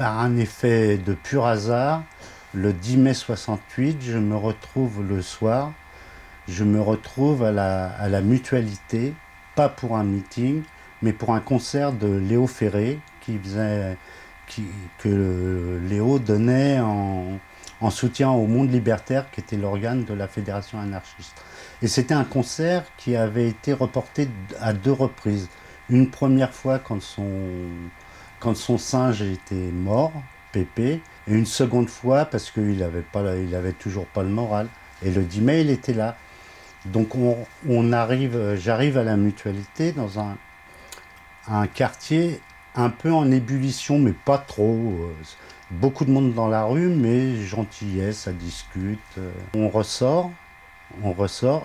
par un effet de pur hasard, le 10 mai 68, je me retrouve le soir, je me retrouve à la Mutualité, pas pour un meeting, mais pour un concert de Léo Ferré que Léo donnait en soutien au Monde Libertaire, qui était l'organe de la Fédération anarchiste. Et c'était un concert qui avait été reporté à 2 reprises. Une première fois quand son singe était mort, Pépé, et une seconde fois parce qu'il avait toujours pas le moral. Et le 10 mai, il était là. Donc j'arrive à la Mutualité dans un quartier un peu en ébullition, mais pas trop. Beaucoup de monde dans la rue, mais gentillesse, ça discute. On ressort,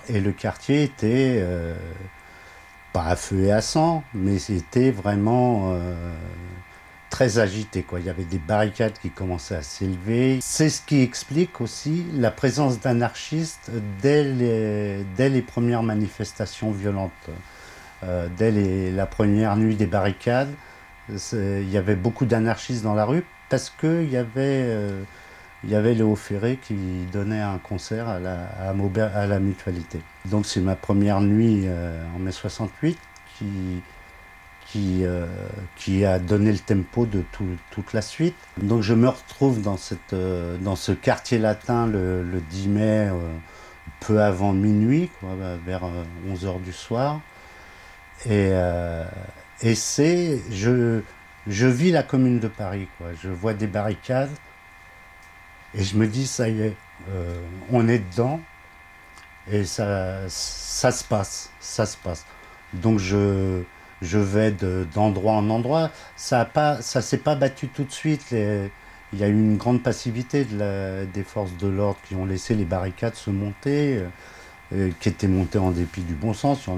et le quartier était pas à feu et à sang, mais c'était vraiment très agité, quoi. Il y avait des barricades qui commençaient à s'élever. C'est ce qui explique aussi la présence d'anarchistes dès les premières manifestations violentes. Dès la première nuit des barricades, il y avait beaucoup d'anarchistes dans la rue parce qu'il y avait Léo Ferré qui donnait un concert à la Mutualité. Donc c'est ma première nuit en mai 68 qui a donné le tempo de toute la suite. Donc je me retrouve dans ce quartier latin le 10 mai, peu avant minuit, quoi, vers 11 h du soir. Et je vis la Commune de Paris, quoi. Je vois des barricades et je me dis, ça y est, on est dedans et ça se passe, ça se passe. Donc je vais d'endroit en endroit. Ça s'est pas battu tout de suite. Il y a eu une grande passivité des forces de l'ordre qui ont laissé les barricades se monter, qui étaient montées en dépit du bon sens.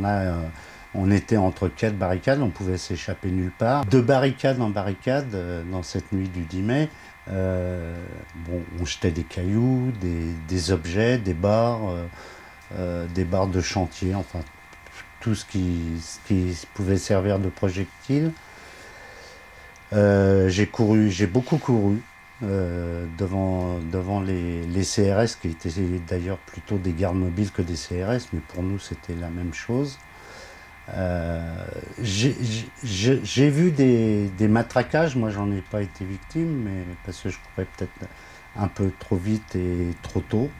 On était entre 4 barricades, on pouvait s'échapper nulle part. De barricade en barricade, dans cette nuit du 10 mai, on jetait des cailloux, des objets, des barres de chantier, enfin tout ce qui pouvait servir de projectile. J'ai beaucoup couru devant les CRS, qui étaient d'ailleurs plutôt des gardes mobiles que des CRS, mais pour nous c'était la même chose. J'ai vu des matraquages, moi j'en ai pas été victime, mais parce que je courais peut-être un peu trop vite et trop tôt.